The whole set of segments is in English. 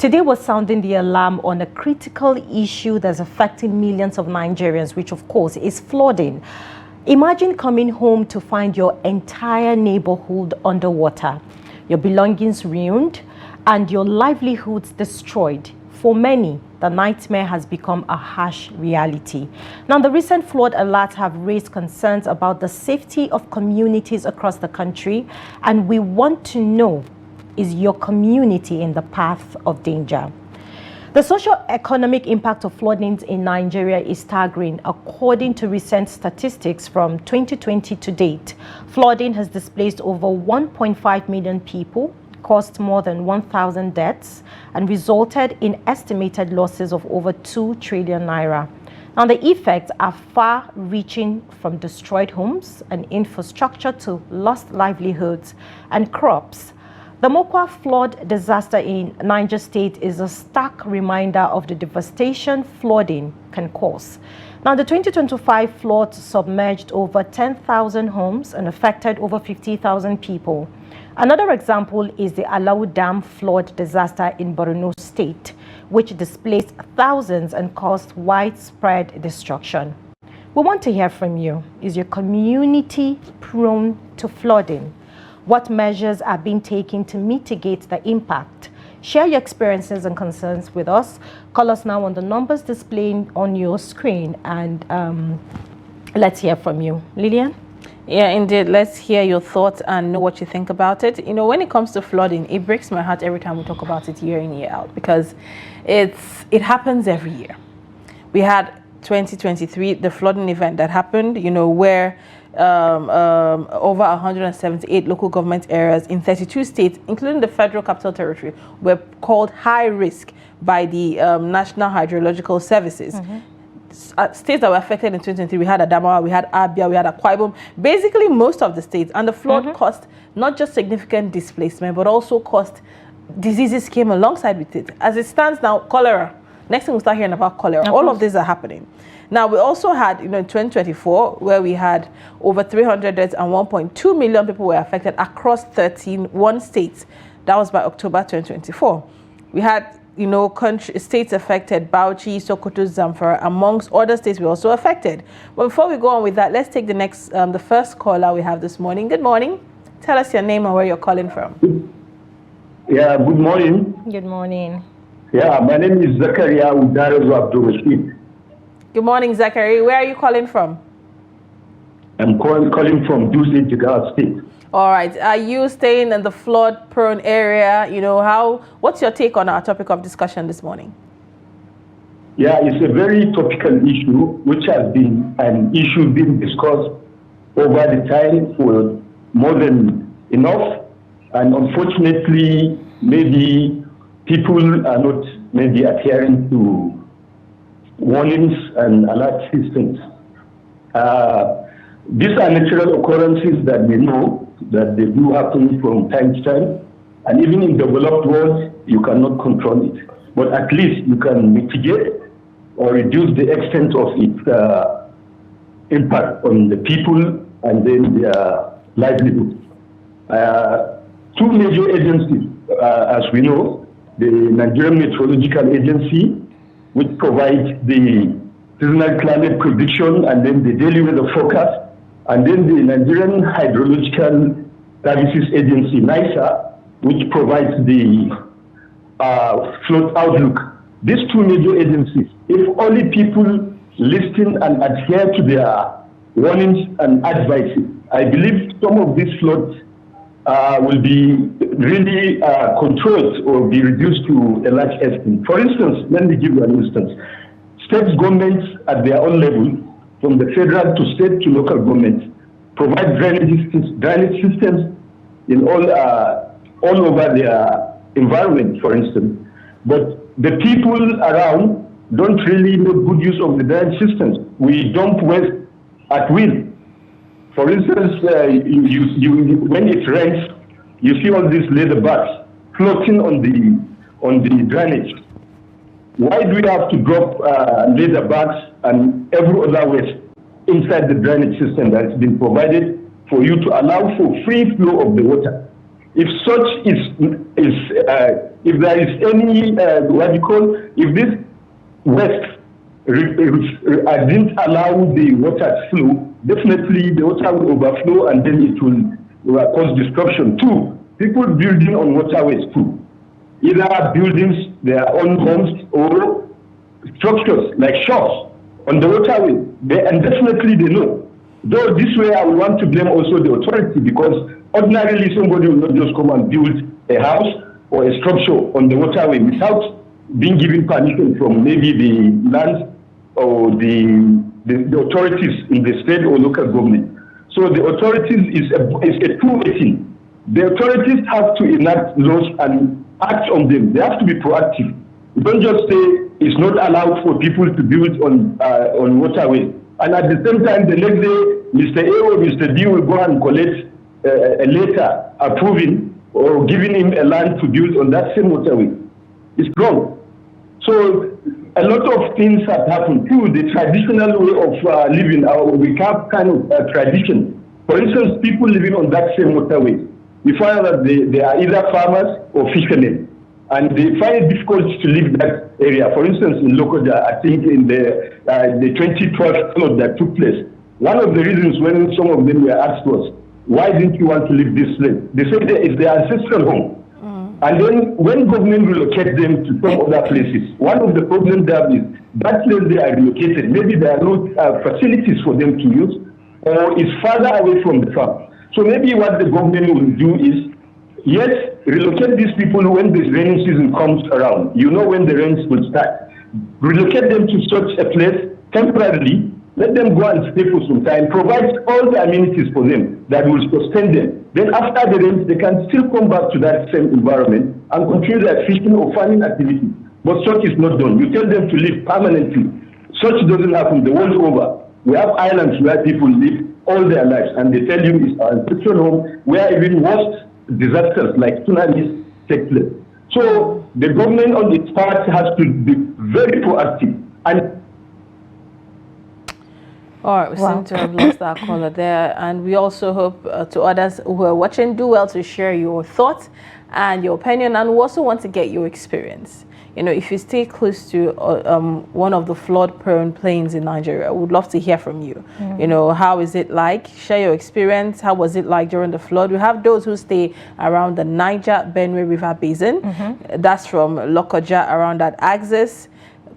Today we're sounding the alarm on a critical issue that's affecting millions of Nigerians, which of course is flooding. Imagine coming home to find your entire neighborhood underwater, your belongings ruined, and your livelihoods destroyed. For many, the nightmare has become a harsh reality. Now, the recent flood alerts have raised concerns about the safety of communities across the country, and we want to know, is your community in the path of danger? The socio-economic impact of flooding in Nigeria is staggering. According to recent statistics from 2020 to date, flooding has displaced over 1.5 million people, caused more than 1,000 deaths, and resulted in estimated losses of over 2 trillion naira. Now, the effects are far-reaching, from destroyed homes and infrastructure to lost livelihoods and crops. The Mokwa flood disaster in Niger State is a stark reminder of the devastation flooding can cause. Now, the 2025 flood submerged over 10,000 homes and affected over 50,000 people. Another example is the Alau Dam flood disaster in Borno State, which displaced thousands and caused widespread destruction. We want to hear from you. Is your community prone to flooding? What measures are being taken to mitigate the impact? Share your experiences and concerns with us. Call us now on the numbers displaying on your screen, and let's hear from you. Lilian? Yeah, indeed. Let's hear your thoughts and know what you think about it. You know, when it comes to flooding, it breaks my heart every time we talk about it year in, year out, because it happens every year. We had 2023, the flooding event that happened, you know, where over 178 local government areas in 32 states, including the Federal Capital Territory, were called high risk by the National Hydrological Services. States that were affected in 2023, we had Adamawa, we had Abia, we had Akwa Ibom, basically most of the states. And the flood caused not just significant displacement, but also caused diseases came alongside with it. As it stands now, cholera. Next thing we'll start hearing about cholera. All of these are happening. Now, we also had, you know, in 2024, where we had over 300 deaths and 1.2 million people were affected across 31 states. That was by October 2024. We had, you know, states affected, Bauchi, Sokoto, Zamfara, amongst other states were also affected. But before we go on with that, let's take the first caller we have this morning. Good morning. Tell us your name and where you're calling from. Yeah, good morning. Good morning. Yeah, my name is Zakaria Udarezo Abdul Rashid. Good morning, Zachary. Where are you calling from? I'm calling from Duse, Jigawa State. All right. Are you staying in the flood-prone area? You know, what's your take on our topic of discussion this morning? Yeah, it's a very topical issue, which has been an issue being discussed over the time for more than enough. And unfortunately, maybe people are not maybe adhering to warnings and alert systems. These are natural occurrences that we know that they do happen from time to time, and even in developed world, you cannot control it. But at least you can mitigate or reduce the extent of its impact on the people and then their livelihood. Two major agencies, as we know, the Nigerian Meteorological Agency, which provides the seasonal climate prediction and then the daily weather forecast, and then the Nigerian Hydrological Services Agency, NISA, which provides the flood outlook. These two major agencies, if only people listen and adhere to their warnings and advices, I believe some of these floods will be really controlled or be reduced to a large extent. For instance, let me give you an instance. State governments at their own level, from the federal to state to local governments, provide drainage systems in all over their environment, for instance. But the people around don't really make good use of the drainage systems. We dump waste at will. For instance, when it rains, you see all these leather bags floating on the drainage. Why do we have to drop leather bags and every other waste inside the drainage system that has been provided for you to allow for free flow of the water? If such is if there is any, if this west didn't allow the water flow, definitely the water will overflow and then it will cause disruption. Two, people building on waterways too. Either buildings, their own homes, or structures like shops on the waterway. And definitely they know. Though this way I would want to blame also the authority, because ordinarily somebody will not just come and build a house or a structure on the waterway without being given permission from maybe the land or the authorities in the state or local government. So the authorities is a two-way thing. The authorities have to enact laws and act on them. They have to be proactive. You don't just say it's not allowed for people to build on waterways. And at the same time, the next day, Mr. A or Mr. B will go and collect a letter approving or giving him a land to build on that same waterway. It's wrong. So a lot of things have happened too. The traditional way of living, we have kind of tradition. For instance, people living on that same waterway, we find that they are either farmers or fishermen, and they find it difficult to leave that area. For instance, in Lokoja, I think in the 2012 flood that took place, one of the reasons when some of them were asked was, why didn't you want to leave this place? They said that it's their ancestral home. And then when government relocate them to some other places, one of the problems there is that place they are relocated, maybe there are no facilities for them to use, or it's farther away from the farm. So maybe what the government will do is, yes, relocate these people when the rainy season comes around. You know when the rains will start. Relocate them to such a place temporarily. Let them go and stay for some time. Provide all the amenities for them that will sustain them. Then after the rains, they can still come back to that same environment and continue their fishing or farming activity. But such is not done. You tell them to live permanently. Such doesn't happen the world over. We have islands where people live all their lives, and they tell you it's our ancestral home where even worst disasters like tsunamis take place. So the government on its part has to be very proactive. And all right, we seem to have lost our caller there, and we also hope to others who are watching, do well to share your thoughts and your opinion, and we also want to get your experience. You know, if you stay close to one of the flood-prone plains in Nigeria, we would love to hear from you. You know, how is it like? Share your experience. How was it like during the flood? We have those who stay around the Niger-Benue River Basin. That's from Lokoja, around that axis.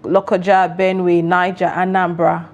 Lokoja, Benue, Niger, Anambra.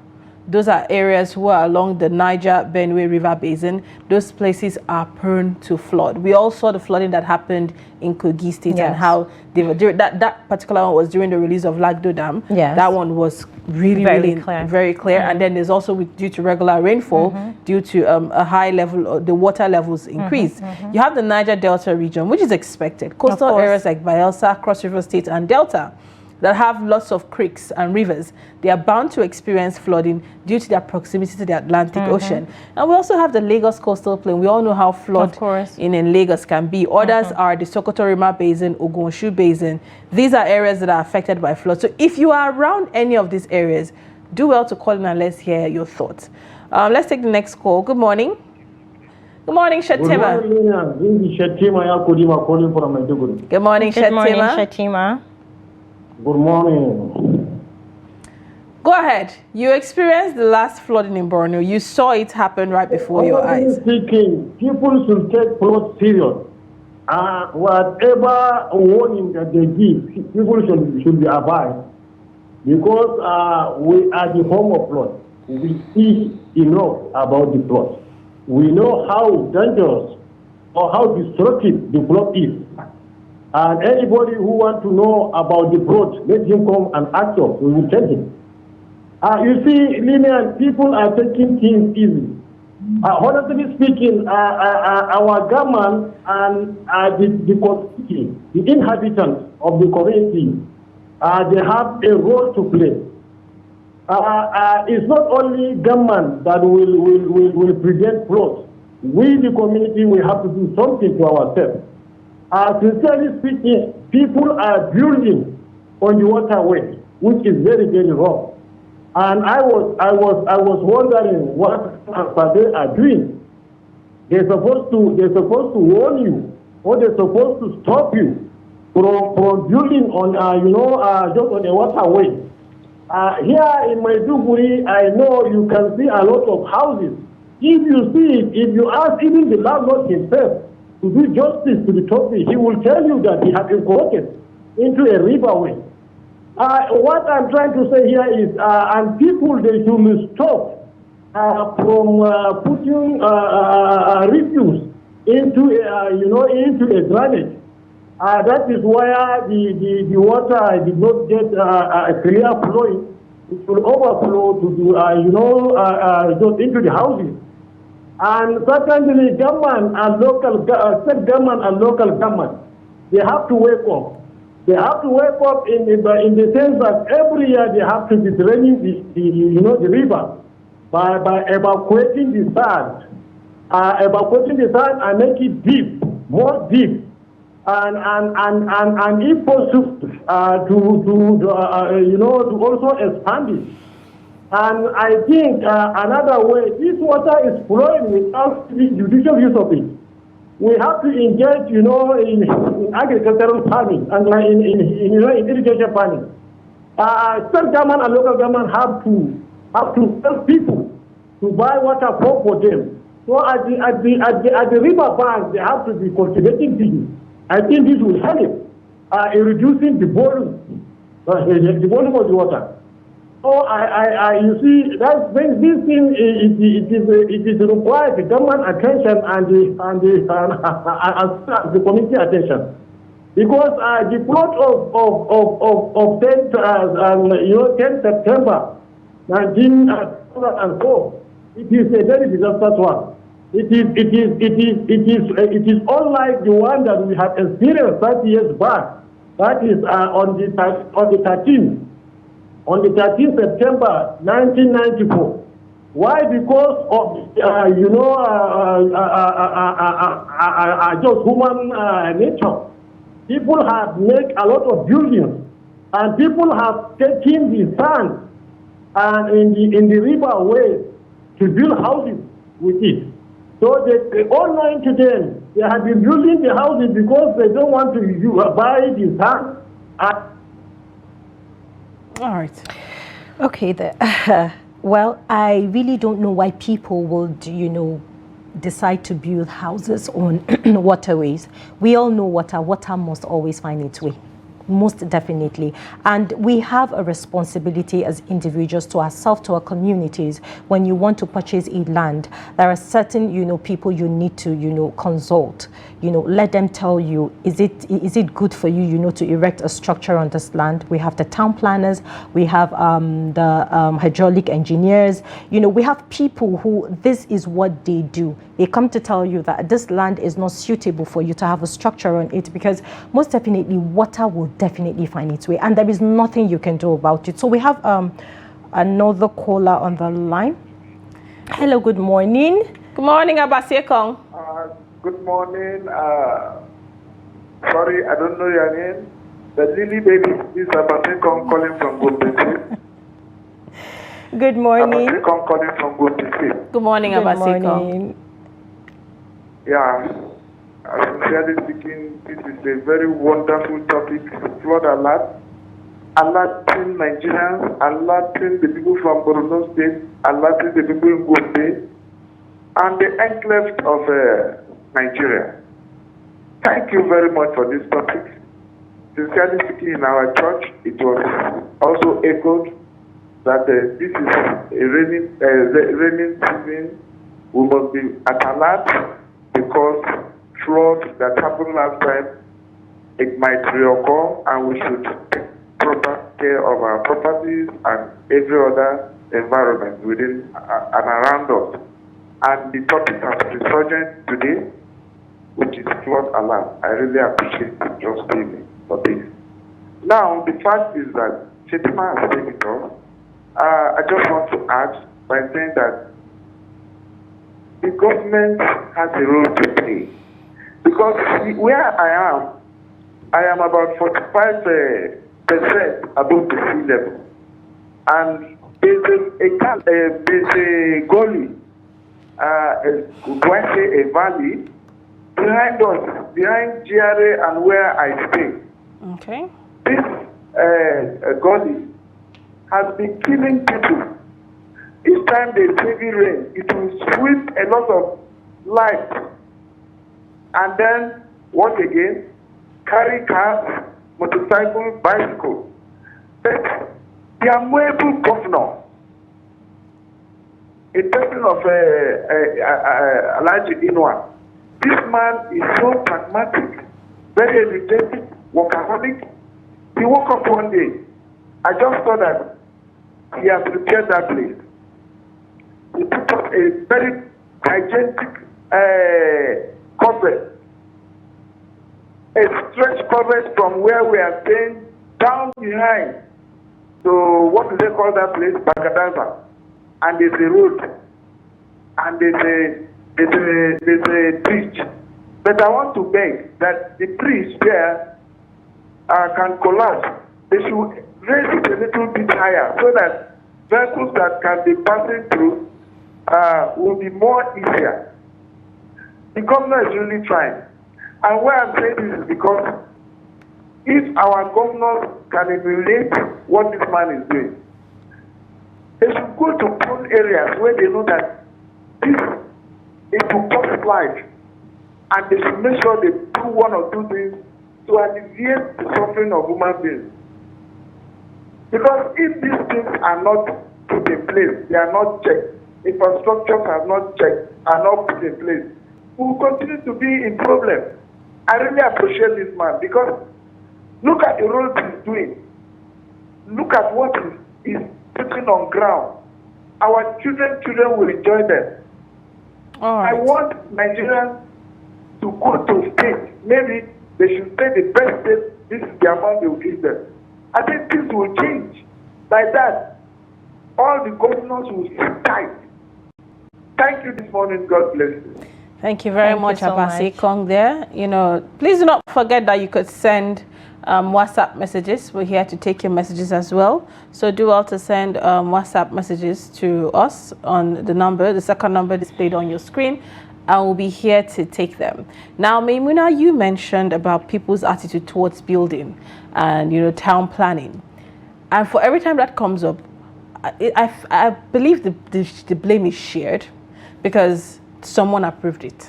Those are areas who are along the Niger-Benue River Basin. Those places are prone to flood. We all saw the flooding that happened in Kogi State, and how they were, that particular one was during the release of Lagdo Dam. That one was really very clear. And then there's also due to regular rainfall, due to a high level, the water levels increased. You have the Niger Delta region, which is expected. Coastal areas like Bayelsa, Cross River State, and Delta that have lots of creeks and rivers, they are bound to experience flooding due to their proximity to the Atlantic Ocean. And we also have the Lagos coastal plain. We all know how flood in Lagos can be. Others are the Sokoto River Basin, Ogunshu Basin. These are areas that are affected by flood. So if you are around any of these areas, do well to call in and let's hear your thoughts. Let's take the next call. Good morning. Good morning, Shatima. Good morning, Shatima. Calling from Maiduguri. Good morning, Shatima. Good morning, Shatima. Good morning. Go ahead. You experienced the last flooding in Borno. You saw it happen right before your eyes. Speaking, people should take flood serious. Whatever warning that they give, people should be abide. Because we are the home of flood. We see enough about the flood. We know how dangerous or how destructive the flood is. And anybody who wants to know about the flood, let him come and ask us. We will tell him. You see, Lilian, people are taking things easy. Honestly speaking, our government and the community, the inhabitants of the community, they have a role to play. It's not only government that will prevent floods. We, the community, we have to do something to ourselves. Sincerely speaking, people are building on the waterway, which is very, very wrong. And I was wondering what they are doing. They're supposed to warn you, or they're supposed to stop you from building on, just on a waterway. Here in Maiduguri, I know you can see a lot of houses. If you see it, if you ask even the landlord himself to do justice to the topic, he will tell you that he has been quoted into a riverway. What I'm trying to say here is, and people, they should stop from putting refuse into into a drainage. That is why the water did not get a clear flowing. It will overflow to just into the houses. And secondly, government and state government and local government, they have to wake up. They have to wake up in the sense that every year they have to be draining the river by evacuating the sand, and make it deep, more deep, and if possible to also expand it. And I think another way, this water is flowing without the judicial use of it. We have to engage, in agricultural farming and in irrigation farming. State government and local government have to help people to buy water for them. So at the river bank, they have to be cultivating things. I think this will help in reducing the volume of the water. So you see, that this thing it is required the government attention and the community attention, because the plot of 10 September 1904, it is a very disastrous one. It is unlike the one that we have experienced 30 years back. That is on the 13th September 1994. Why? Because of just human nature. People have made a lot of buildings, and people have taken the sand and in the river way to build houses with it. So they all known to them, they have been building the houses because they don't want to buy the sand. All right. Okay, well, I really don't know why people would, decide to build houses on waterways. We all know water must always find its way. Most definitely. And we have a responsibility as individuals to ourselves, to our communities. When you want to purchase a land, there are certain, people you need to, consult. Let them tell you, is it good for you, to erect a structure on this land? We have the town planners, we have the hydraulic engineers. We have people who, this is what they do. They come to tell you that this land is not suitable for you to have a structure on it, because most definitely water will definitely find its way, and there is nothing you can do about it. So we have another caller on the line. Hello, good morning. Good morning, Abasekong. Good morning. Sorry, I don't know your name. The Lily baby is Abasekong calling from Gombe. Good morning. Abasekong calling from Gombe. Good morning, Abasekong. Yeah. Sincerely speaking, this is a very wonderful topic. Flood alert, alerting Nigerians, alerting the people from Borno State, alerting the people in Gombe, and the enclaves of Nigeria. Thank you very much for this topic. Sincerely speaking, in our church, it was also echoed that this is a raining season. We must be at alert, because flood that happened last time, it might reoccur, and we should take proper care of our properties and every other environment within and around us. And the topic has resurgent today, which is flood alarm. I really appreciate your statement for this. Now, the fact is that Chetima has taken it off. I just want to add by saying that the government has a role to play. Because where I am about 45% above the sea level. And there's a gully, a valley, behind us, behind GRA and where I stay. Okay. This Ogazi has been killing people. Each time there's heavy rain, it will sweep a lot of life. And then, once again, carry cars, motorcycles, bicycles. But the amiable governor, a person of Alhaji Inua, this man is so pragmatic, very energetic, workaholic. He woke up one day. I just saw that he has repaired that place. He put up a very gigantic coverage, a stretch coverage from where we are staying down behind. So what do they call that place? Bagudu. And there's a road, and there's a bridge. But I want to beg that the bridge there can collapse. They should raise it a little bit higher so that vehicles that can be passing through will be more easier. The governor is really trying. And why I'm saying this is because if our governors can emulate what this man is doing, they should go to prone areas where they know that this is to cost life, and they should make sure they do one or two things to alleviate the suffering of human beings. Because if these things are not put in place, they are not checked, infrastructures are not checked, are not put in place, we will continue to be in problem. I really appreciate this man because look at the roads he's doing. Look at what he's putting on ground. Our children will enjoy them. All right. I want Nigerians to go to state. Maybe they should say the best state, this is the amount they will give them. I think things will change. Like that, all the governors will sit tight. Thank you this morning. God bless you. Thank you very much, so Abasi Kong there. Please do not forget that you could send WhatsApp messages. We're here to take your messages as well. So do well to send WhatsApp messages to us on the second number displayed on your screen. I will be here to take them. Now, Memuna, you mentioned about people's attitude towards building and, town planning. And for every time that comes up, I believe the blame is shared because someone approved it.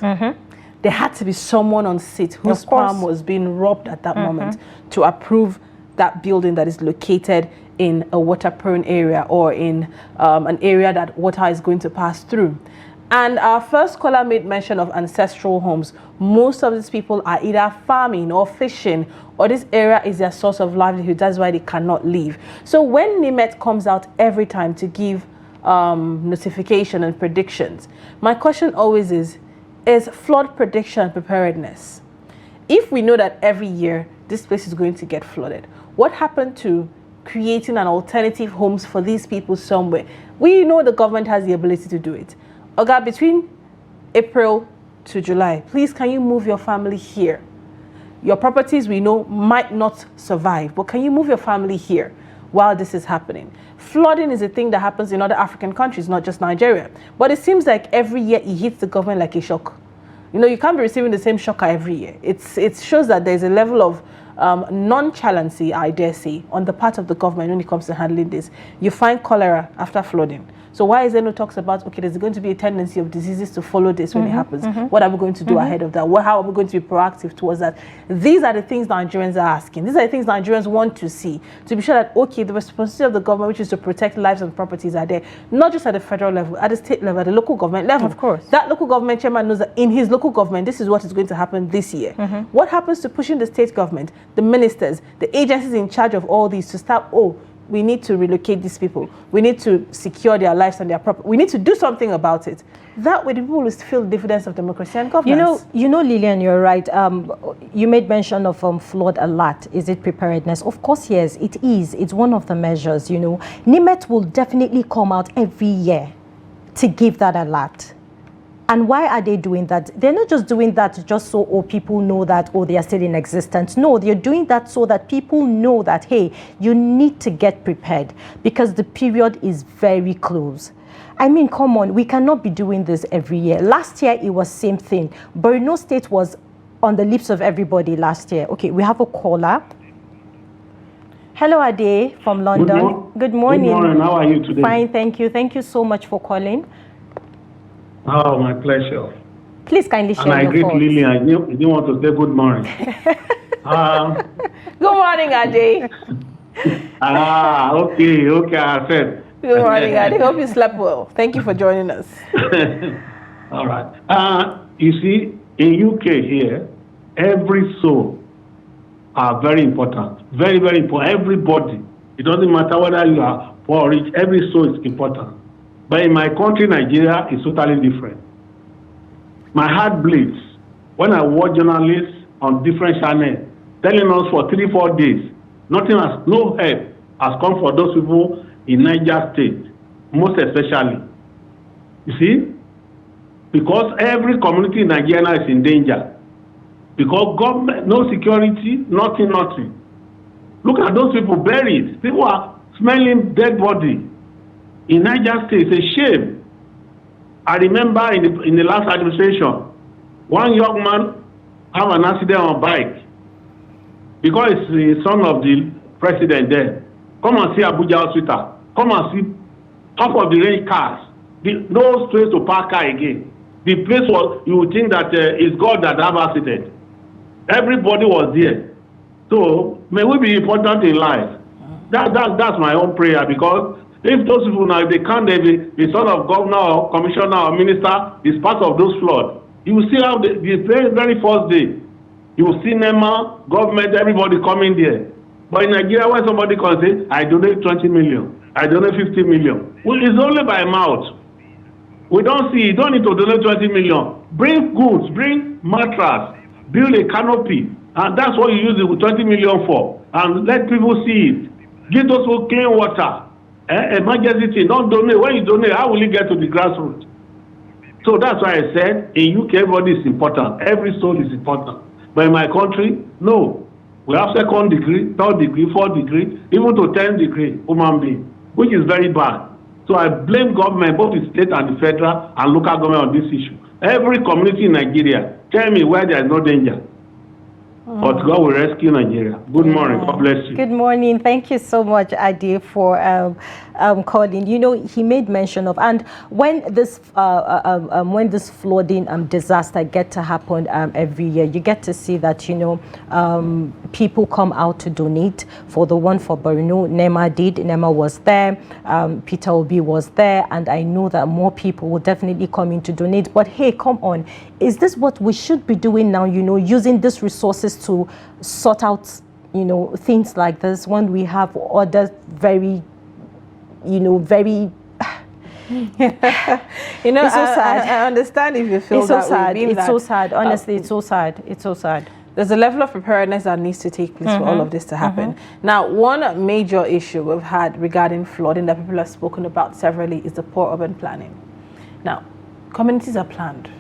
There had to be someone on seat whose palm was being rubbed at that moment to approve that building that is located in a water-prone area or in an area that water is going to pass through. And our first caller made mention of ancestral homes. Most of these people are either farming or fishing, or this area is their source of livelihood. That's why they cannot leave. So when NIMET comes out every time to give notification and predictions, my question always is flood prediction and preparedness? If we know that every year this place is going to get flooded, what happened to creating an alternative homes for these people somewhere? We know the government has the ability to do it. Oga, between April to July, please can you move your family here? Your properties we know might not survive, but can you move your family here while this is happening? Flooding is a thing that happens in other African countries, not just Nigeria. But it seems like every year it hits the government like a shock. You can't be receiving the same shock every year. It shows that there's a level of nonchalancy, I dare say, on the part of the government when it comes to handling this. You find cholera after flooding. So why is there no talks about, okay, there's going to be a tendency of diseases to follow this when it happens? What are we going to do ahead of that? How are we going to be proactive towards that? These are the things Nigerians are asking. These are the things Nigerians want to see, to be sure that, okay, the responsibility of the government, which is to protect lives and properties, are there, not just at the federal level, at the state level, at the local government level. Of course. That local government chairman knows that in his local government, this is what is going to happen this year. What happens to pushing the state government, the ministers, the agencies in charge of all these to start, we need to relocate these people. We need to secure their lives and their property. We need to do something about it. That way the people will feel the dividends of democracy and governance. Lilian, you're right. You made mention of flood alert. Is it preparedness? Of course, yes, it is. It's one of the measures, NIMET will definitely come out every year to give that alert. And why are they doing that? They're not just doing that just so people know that, they are still in existence. No, they're doing that so that people know that, hey, you need to get prepared because the period is very close. I mean, come on, we cannot be doing this every year. Last year, it was same thing. Borno State was on the lips of everybody last year. Okay, we have a caller. Hello, Ade from London. Good morning. Good morning. How are you today? Fine, thank you. Thank you so much for calling. Oh, my pleasure. Please kindly share and I your greet thoughts. Lilian. I didn't want to say good morning. Good morning, Ade. Okay, I said. Good morning, Ade. Hope you slept well. Thank you for joining us. All right. You see, in UK here, every soul are very important. Very, very important. Everybody. It doesn't matter whether you are poor or rich. Every soul is important. But in my country, Nigeria, it's totally different. My heart bleeds when I watch journalists on different channels telling us for 3-4 days, no help has come for those people in Niger State, most especially. You see? Because every community in Nigeria is in danger. Because government, no security, nothing. Look at those people buried. People are smelling dead body. In Niger State, it's a shame. I remember in the last administration, one young man had an accident on bike because he's the son of the president there. Come and see Abuja Hospital. Come and see top of the range cars. No space to park car again. The place was, you would think that it's God that have accident. Everybody was there. So may we be important in life. That's my own prayer, because if those people now, if they can't, the son of governor or commissioner or minister is part of those floods, you will see how the very first day, you will see NEMA, government, everybody coming there. But in Nigeria, when somebody can say, I donate 20 million, I donate 50 million, well, it's only by mouth. We don't see, you don't need to donate 20 million. Bring goods, bring mattress, build a canopy, and that's what you use the 20 million for. And let people see it. Give those people clean water. Emergency thing, don't donate. When you donate, how will you get to the grassroots? So that's why I said in UK everybody is important. Every soul is important. But in my country, no. We have 2nd degree, 3rd degree, 4th degree, even to 10th degree human being, which is very bad. So I blame government, both the state and the federal and local government on this issue. Every community in Nigeria, tell me where there is no danger. But God will rescue Nigeria. Good morning. God bless you. Good morning. Thank you so much, Adi, for calling. You know, he made mention of, and when this flooding disaster get to happen every year, you get to see that, you know, people come out to donate. For the one for Borno, Nema did. Nema was there. Peter Obi was there, and I know that more people will definitely come in to donate. But hey, come on, is this what we should be doing now? You know, using these resources to sort out, you know, things like this when we have other very, you know, very you know, it's so sad. I understand if you feel it's so that sad. way. It's so sad. Honestly, it's so sad. It's so sad. There's a level of preparedness that needs to take place for all of this to happen. Now, one major issue we've had regarding flooding that people have spoken about severally is the poor urban planning. Now, communities are planned,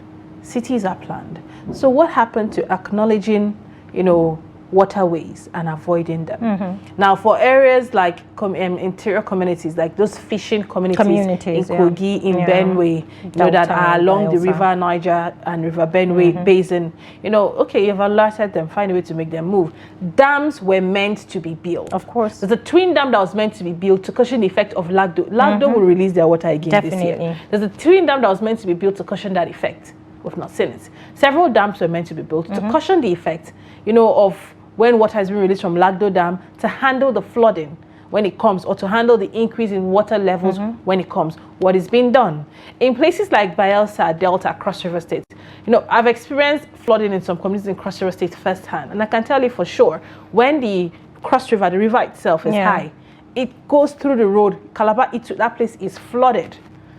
cities are planned. So what happened to acknowledging, you know, waterways and avoiding them? Now, for areas like interior communities, like those fishing communities in Kogi, in Benue, you know, that are along the river Niger and river Benue basin, you know, okay, you've alerted them, find a way to make them move. Dams were meant to be built. Of course. There's a twin dam that was meant to be built to cushion the effect of Lagdo. Lagdo will release their water again this year. There's a twin dam that was meant to be built to cushion that effect. We've not seen it. Several dams were meant to be built to cushion the effect, you know, of when water has been released from Lagdo Dam, to handle the flooding when it comes, or to handle the increase in water levels when it comes. What is being done? In places like Bayelsa, Delta, Cross River State, you know, I've experienced flooding in some communities in Cross River State firsthand, and I can tell you for sure, when the Cross River, the river itself is high, it goes through the road. Calabar, that place is flooded.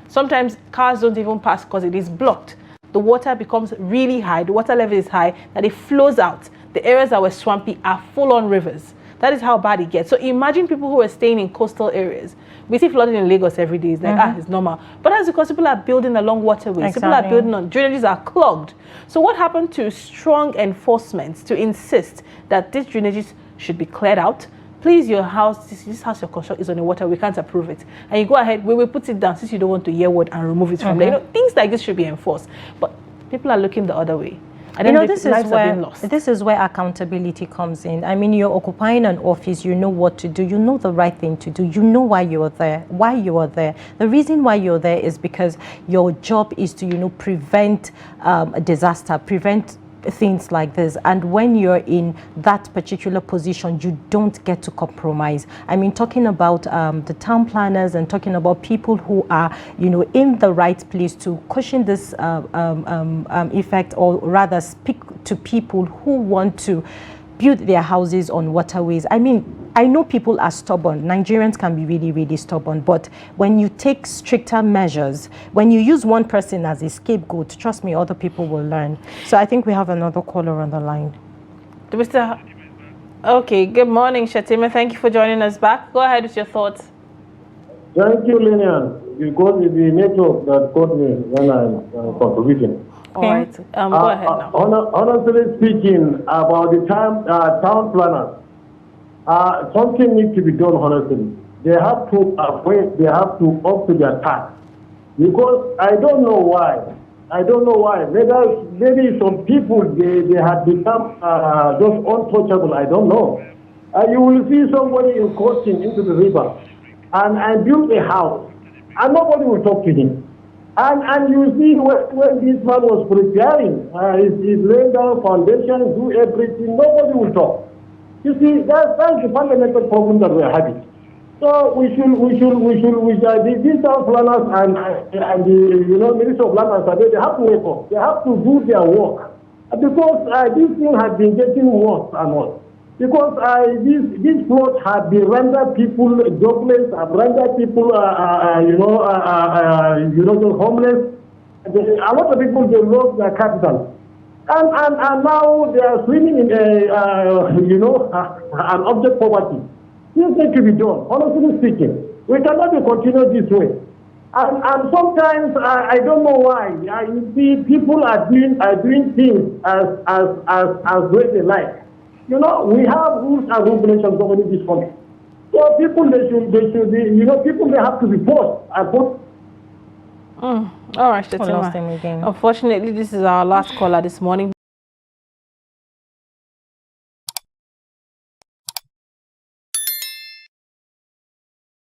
Sometimes cars don't even pass because it is blocked. The water becomes really high, the water level is high, that it flows out. The areas that were swampy are full-on rivers. That is how bad it gets. So imagine people who are staying in coastal areas. We see flooding in Lagos every day. It's like, it's normal. But that's because people are building along waterways. People are building on, drainages are clogged. So what happened to strong enforcement to insist that these drainages should be cleared out? Please, your house, this house you're constructing is on the water, we can't approve it. And you go ahead, we will put it down since you don't want to hear word and remove it from there. You know, things like this should be enforced. But people are looking the other way. And then lives are being lost. This is where accountability comes in. I mean, you're occupying an office, you know what to do, you know the right thing to do, you know why you are there, The reason why you're there is because your job is to, prevent a disaster, prevent things like this. And when you're in that particular position, you don't get to compromise. I mean, talking about the town planners and talking about people who are, in the right place to cushion this effect, or rather speak to people who want to build their houses on waterways. I mean, I know people are stubborn. Nigerians can be really, really stubborn. But when you take stricter measures, when you use one person as a scapegoat, trust me, other people will learn. So I think we have another caller on the line. Okay, good morning, Shatima. Thank you for joining us back. Go ahead with your thoughts. Thank you, Lilian, because it's the network that got me when I'm contributing. All right, go ahead now. Honestly speaking, about the town planners, something needs to be done. Honestly, they have to up to their task, because I don't know why. Maybe some people they have become just untouchable. I don't know. You will see somebody crossing into the river and build a house, and nobody will talk to him. And you see when this man was preparing, he's laying down foundation, do everything, nobody will talk. You see, that's the fundamental problem that we're having. So we should these town planners and the Minister of Land and Survey, they have to wake up. They have to do their work, because this thing has been getting worse and worse. Because these floods have been rendered people jobless, have rendered people homeless. A lot of people, they lost their capital. And now they are swimming in an object poverty. This needs to be done. Honestly speaking, we cannot continue this way. And sometimes I don't know why. You see, people are doing things as way they like. We have rules and regulations governing this country. So people they have to be forced and put. All right, Shatima. Unfortunately, this is our last caller this morning.